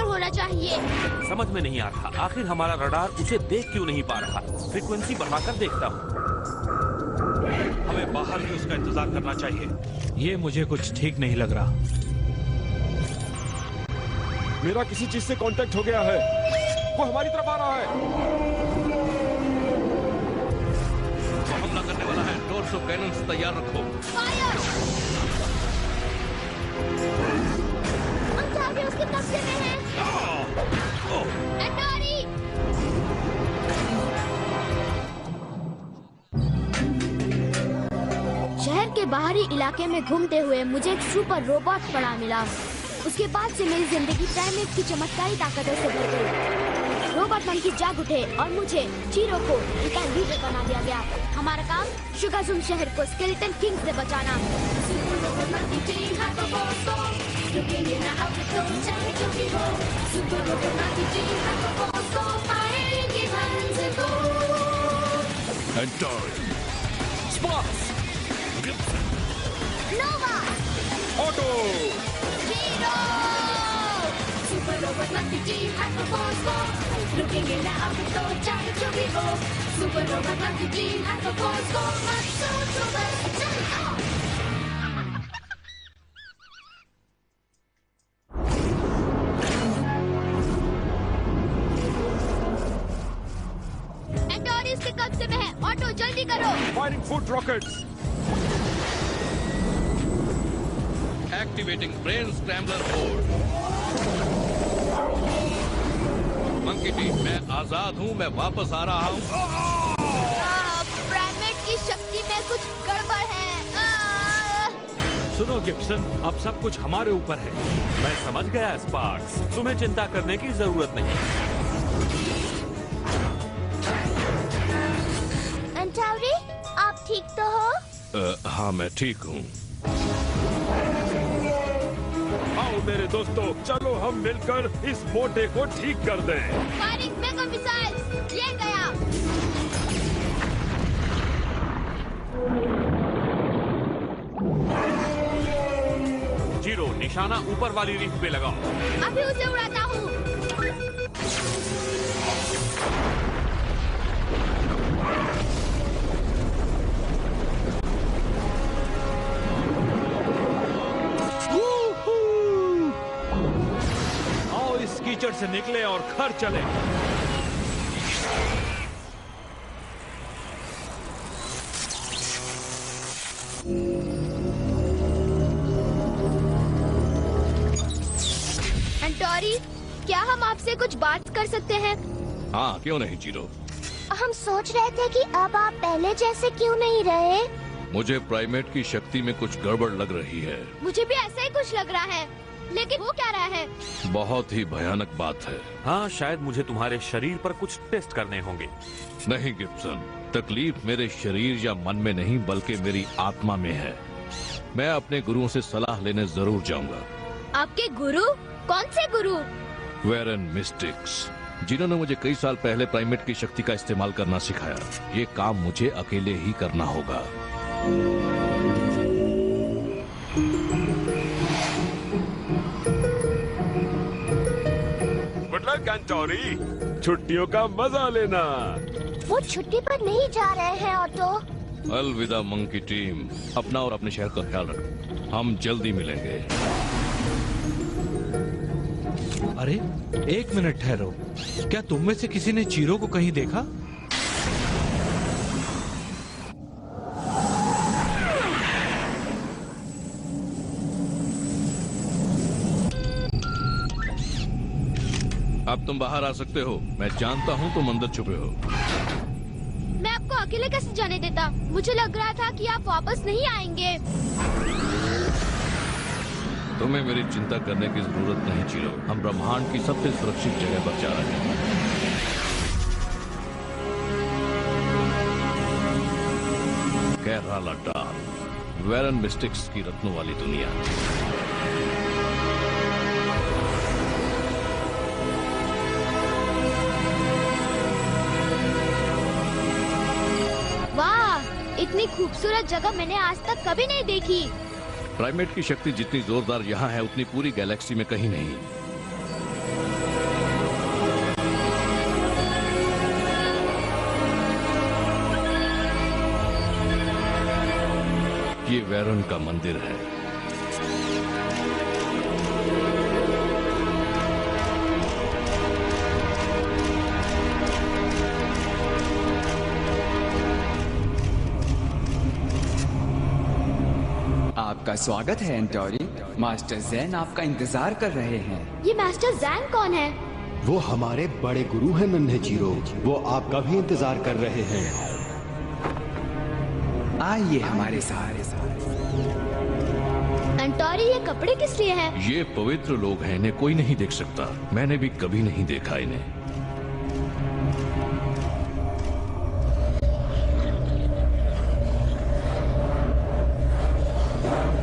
होना चाहिए। समझ में नहीं आ रहा, आखिर हमारा रडार उसे देख क्यों नहीं पा रहा। फ्रीक्वेंसी बढ़ाकर देखता हूँ। हमें बाहर ही उसका इंतजार करना चाहिए। ये मुझे कुछ ठीक नहीं लग रहा। मेरा किसी चीज से कांटेक्ट हो गया है, वो हमारी तरफ आ रहा है। वो हमला करने वाला है। टॉर्सो कैनन्स तैयार रखो। फायर! हम चाहे उसके कब्जे में हैं। एंटोरी! शहर के बाहरी इलाके में घूमते हुए मुझे एक सुपर रोबोट पड़ा मिला। उसके बाद से मेरी जिंदगी प्राइमेट की चमत्कारी ताकतों से भर गई। रोबोट मंकी जाग उठे और मुझे चीरो को उनका लीडर बना दिया गया। हमारा काम शुगाजुम शहर को स्केलेटन किंग से बचाना। Sparx! Nova! Otto! Chiro! Super Robot Monkey Team Hyper Force Go! Looking in the outer giant Chugi Go! Super Robot Monkey Team Hyper Force Go! Matsu Super Jump Off! एंटोरी इसके कब्जे में है। Auto जल्दी करो। Firing foot rockets! Activating brain scrambler mode. Monkey team, मैं आजाद हूँ, मैं वापस आ रहा हूँ। प्राइमेट की शक्ति में कुछ गड़बड़ है। सुनो गिब्सन, अब सब कुछ हमारे ऊपर है। मैं समझ गया स्पार्क्स, तुम्हें चिंता करने की जरूरत नहीं। एंटोरी, आप ठीक तो हो? हाँ, मैं ठीक हूँ। आओ मेरे दोस्तों, चलो हम मिलकर इस मोटे को ठीक कर दें। फायरिंग मेगा मिसाइल, ये गया। जीरो, निशाना ऊपर वाली रीफ पे लगाओ। अभी उसे उड़ाता हूँ। आओ इस कीचड़ से निकले और घर चले। एंटोरी, क्या हम आपसे कुछ बात कर सकते हैं? हाँ, क्यों नहीं जीरो। हम सोच रहे थे कि अब आप पहले जैसे क्यों नहीं रहे। मुझे प्राइमेट की शक्ति में कुछ गड़बड़ लग रही है। मुझे भी ऐसा ही कुछ लग रहा है, लेकिन वो क्या रहा है? बहुत ही भयानक बात है। हाँ, शायद मुझे तुम्हारे शरीर पर कुछ टेस्ट करने होंगे। नहीं गिब्सन, तकलीफ मेरे शरीर या मन में नहीं बल्कि मेरी आत्मा में है। मैं अपने गुरुओं से सलाह लेने जरूर जाऊंगा। आपके गुरु? कौन से गुरु? वेरन मिस्टिक्स, जिन्होंने मुझे कई साल पहले प्राइमेट की शक्ति का इस्तेमाल करना सिखाया। ये काम मुझे अकेले ही करना होगा। मतलब एंटोरी, छुट्टियों का मजा लेना। वो छुट्टी पर नहीं जा रहे हैं ऑटो। अलविदा मंकी टीम, अपना और अपने शहर का ख्याल रखो। हम जल्दी मिलेंगे। अरे एक मिनट ठहरो, क्या तुम में से किसी ने चीरो को कहीं देखा? अब तुम बाहर आ सकते हो। मैं जानता हूँ तुम अंदर छुपे हो। मैं आपको अकेले कैसे जाने देता? मुझे लग रहा था कि आप वापस नहीं आएंगे। तुम्हें मेरी चिंता करने की जरूरत नहीं चीरो। हम ब्रह्मांड की सबसे सुरक्षित जगह पर जा रहे हैं। केराला डाल, वेरन मिस्टिक्स की रत्नों वाली दुनिया। वाह, इतनी खूबसूरत जगह मैंने आज तक कभी नहीं देखी। प्राइमेट की शक्ति जितनी जोरदार यहाँ है उतनी पूरी गैलेक्सी में कहीं नहीं। ये वेरन का मंदिर है। आपका स्वागत है एंटोरी। मास्टर जैन आपका इंतजार कर रहे हैं। ये मास्टर जैन कौन है? वो हमारे बड़े गुरु हैं नन्हे चीरो। वो आपका भी इंतजार कर रहे हैं। आइए हमारे साथ। एंटोरी, ये कपड़े किस लिए हैं? ये पवित्र लोग हैं, इन्हें कोई नहीं देख सकता। मैंने भी कभी नहीं देखा इन्हें।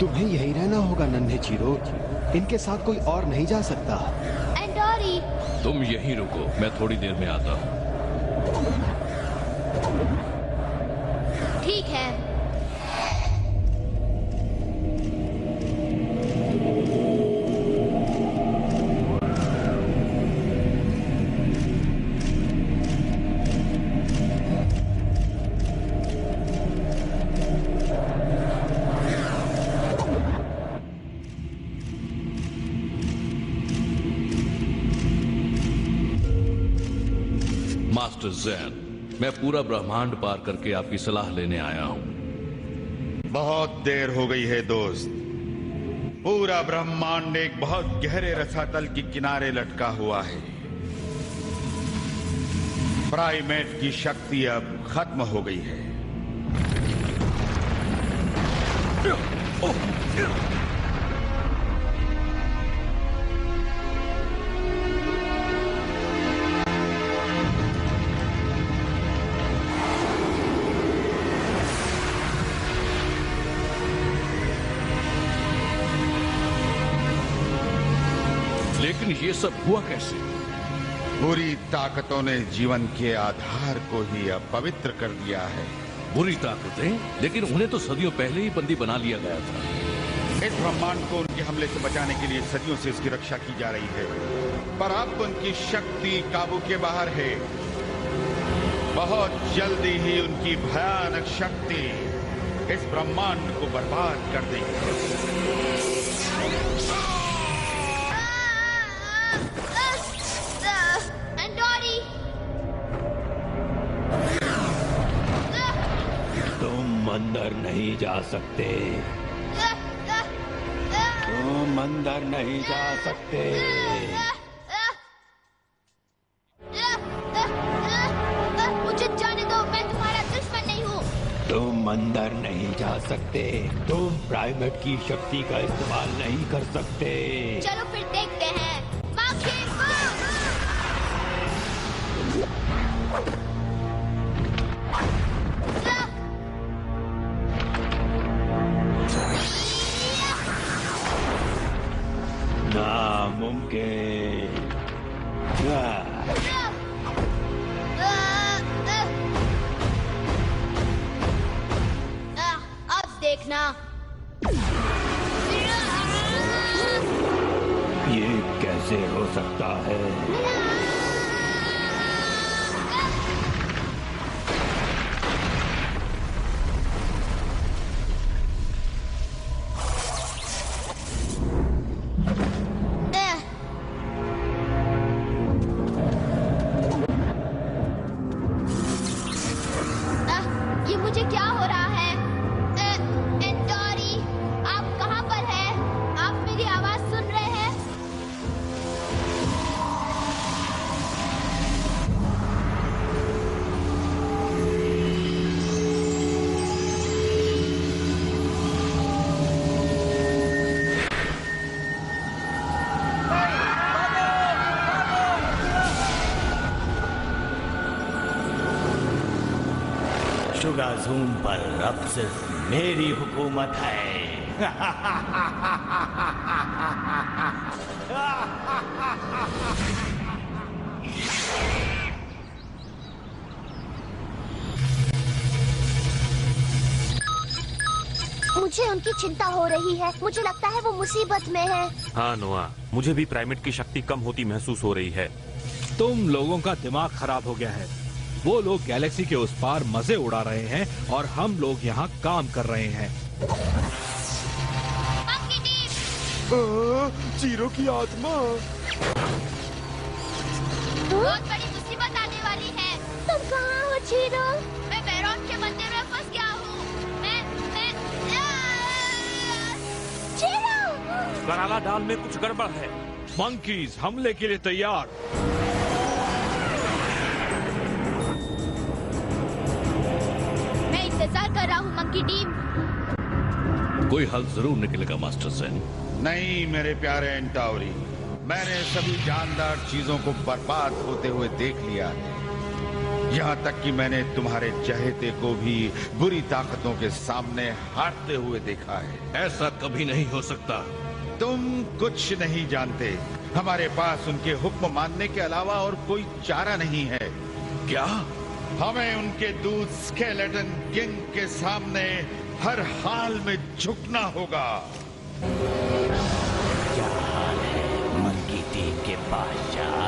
तुम्हें यही रहना होगा नन्हे चीरो। इनके साथ कोई और नहीं जा सकता। एंटोरी, तुम यहीं रुको, मैं थोड़ी देर में आता हूँ। ठीक है। मास्टर जैन, मैं पूरा ब्रह्मांड पार करके आपकी सलाह लेने आया हूँ। बहुत देर हो गई है दोस्त। पूरा ब्रह्मांड एक बहुत गहरे रसातल के किनारे लटका हुआ है। प्राइमेट की शक्ति अब खत्म हो गई है। लेकिन ये सब हुआ कैसे? बुरी ताकतों ने जीवन के आधार को ही अपवित्र कर दिया है। बुरी ताकतें? लेकिन उन्हें तो सदियों पहले ही बंदी बना लिया गया था। इस ब्रह्मांड को उनके हमले से बचाने के लिए सदियों से इसकी रक्षा की जा रही है, पर अब उनकी शक्ति काबू के बाहर है। बहुत जल्दी ही उनकी भयानक शक्ति इस ब्रह्मांड को बर्बाद कर देगी। एंटोरी, तुम अंदर नहीं जा सकते। तुम अंदर नहीं जा सकते। मुझे जाने दो, मैं तुम्हारा दुश्मन नहीं हूँ। तुम अंदर नहीं जा सकते। तुम प्राइमेट की शक्ति का इस्तेमाल नहीं कर सकते। चलो फिर देखते हैं। माखी मार! नामुमकिन। अब देखना। ये कैसे हो सकता है? ये मुझे क्या हो रहा है? एंटोरी, आप कहाँ पर हैं? आप मेरी आवाज सुन रहे हैं? शुगाज़ूम पर अब सिर्फ मेरी हुकूमत है। मुझे उनकी चिंता हो रही है। मुझे लगता है वो मुसीबत में है। हाँ नोआ, मुझे भी प्राइमेट की शक्ति कम होती महसूस हो रही है। तुम लोगों का दिमाग खराब हो गया है। वो लोग गैलेक्सी के उस पार मजे उड़ा रहे हैं और हम लोग यहाँ काम कर रहे हैं। मंकी टीम, चीरो की आत्मा। बहुत बड़ी मुसीबत आने वाली है। तुम कहाँ हो चीरो? मैं बैरॉन के मंदिर में फंस गया हूँ। मैं चीरो! कराला डाल में कुछ गड़बड़ है। मंकीज हमले के लिए तैयार। मैं इंतजार कर रहा हूँ मंकी टीम। कोई हल जरूर निकलेगा मास्टर ज़ेन। नहीं मेरे प्यारे एंटाउरी, मैंने सभी जानदार चीजों को बर्बाद होते हुए देख लिया है। यहाँ तक कि मैंने तुम्हारे चहेते को भी बुरी ताकतों के सामने हारते हुए देखा है। ऐसा कभी नहीं हो सकता। तुम कुछ नहीं जानते। हमारे पास उनके हुक्म मानने के अलावा और कोई चारा नहीं है। क्या? हमें उनके दूत स्केलेटन किंग के सामने हर हाल में झुकना होगा। क्या हाल है मंकी टीम के बादशाह?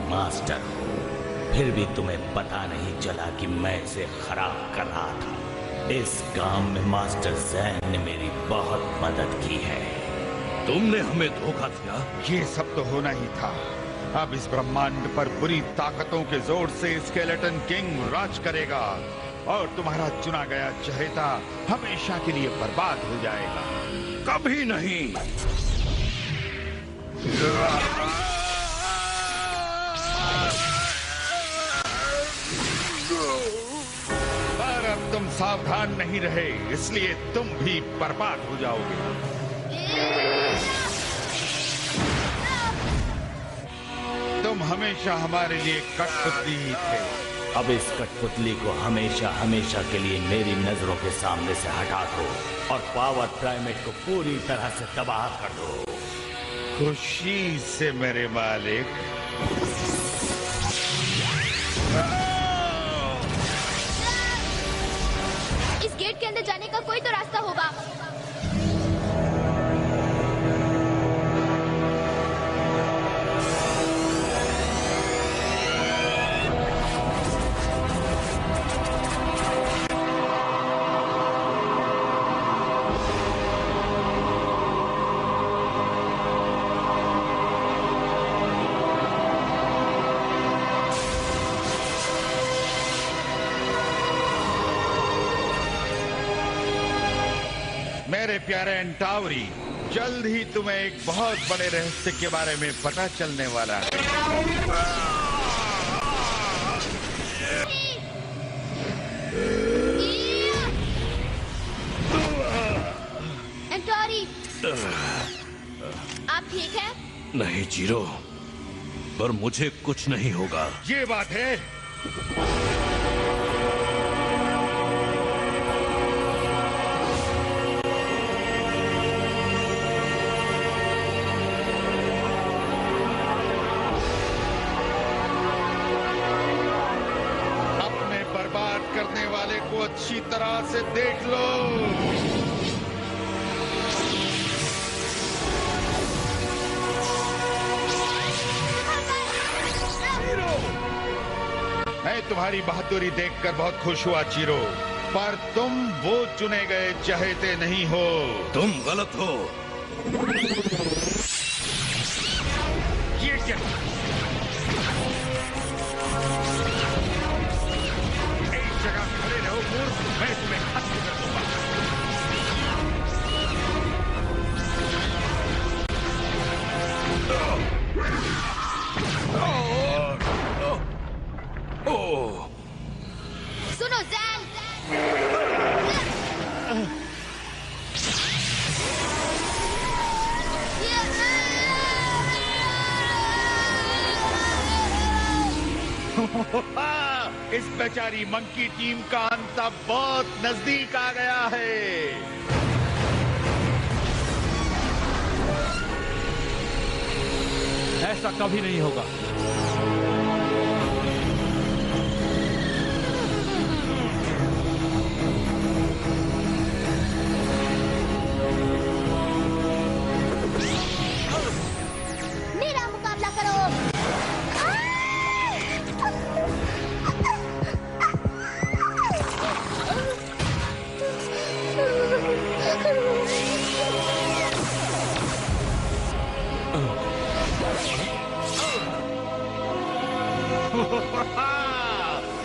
मास्टर हो, फिर भी तुम्हें पता नहीं चला कि मैं इसे खराब कर रहा था। इस काम में मास्टर ज़ैन ने मेरी बहुत मदद की है। तुमने हमें धोखा दिया। ये सब तो होना ही था। अब इस ब्रह्मांड पर बुरी ताकतों के जोर से स्केलेटन किंग राज करेगा और तुम्हारा चुना गया चहेता हमेशा के लिए बर्बाद हो जाएगा। कभी नहीं। पर अब तुम सावधान नहीं रहे, इसलिए तुम भी बर्बाद हो जाओगे। तुम हमेशा हमारे लिए कठपुतली ही थे। अब इस कठपुतली को हमेशा हमेशा के लिए मेरी नजरों के सामने से हटा दो और पावर प्राइमेट को पूरी तरह से तबाह कर दो। खुशी से मेरे मालिक। इस गेट के अंदर जाने का कोई तो रास्ता होगा। मेरे प्यारे एंटावरी, जल्द ही तुम्हें एक बहुत बड़े रहस्य के बारे में पता चलने वाला है। एंटावरी, आप ठीक हैं? नहीं जीरो, पर मुझे कुछ नहीं होगा। ये बात है। अपने बर्बाद करने वाले को अच्छी तरह से देख लो। मैं तुम्हारी बहादुरी देखकर बहुत खुश हुआ चीरो, पर तुम वो चुने गए चहेते नहीं हो। तुम गलत हो। ये क्या? एक जगह खड़े रहो मूर्ख, मैं तुम्हें खत्म कर दूंगा। सुनो जैन, इस बेचारी मंकी टीम का अंत अब बहुत नजदीक आ गया है। ऐसा कभी नहीं होगा। मेरा मुकाबला करो।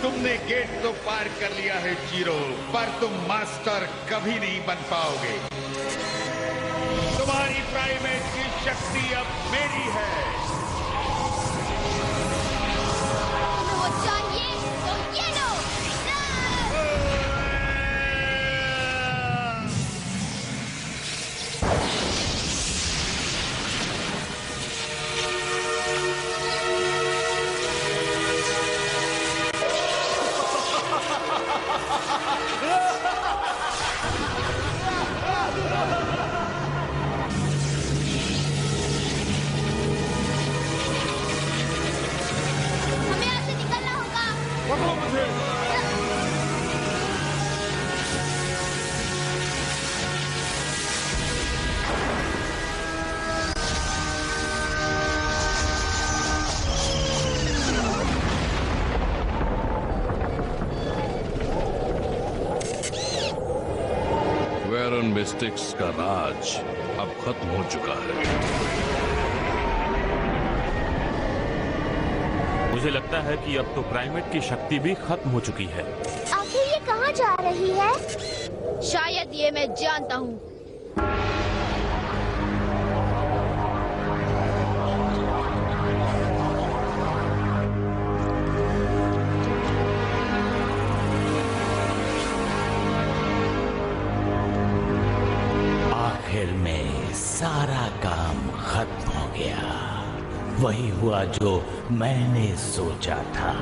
तुमने गेट तो पार कर लिया है चीरो, पर तुम मास्टर कभी नहीं बन पाओगे। तुम्हारी प्राइमेट की शक्ति अब मेरी है। तुम्हें वो चाहिए तो ये लो। हमें यहाँ से निकलना होगा। वेरन मिस्टिक्स का राज अब खत्म हो चुका है। मुझे लगता है कि अब तो प्राइमेट की शक्ति भी खत्म हो चुकी है। आखिर ये कहाँ जा रही है? शायद ये मैं जानता हूँ। आखिर में सारा काम खत्म हो गया। वही हुआ जो मैंने सोचा था।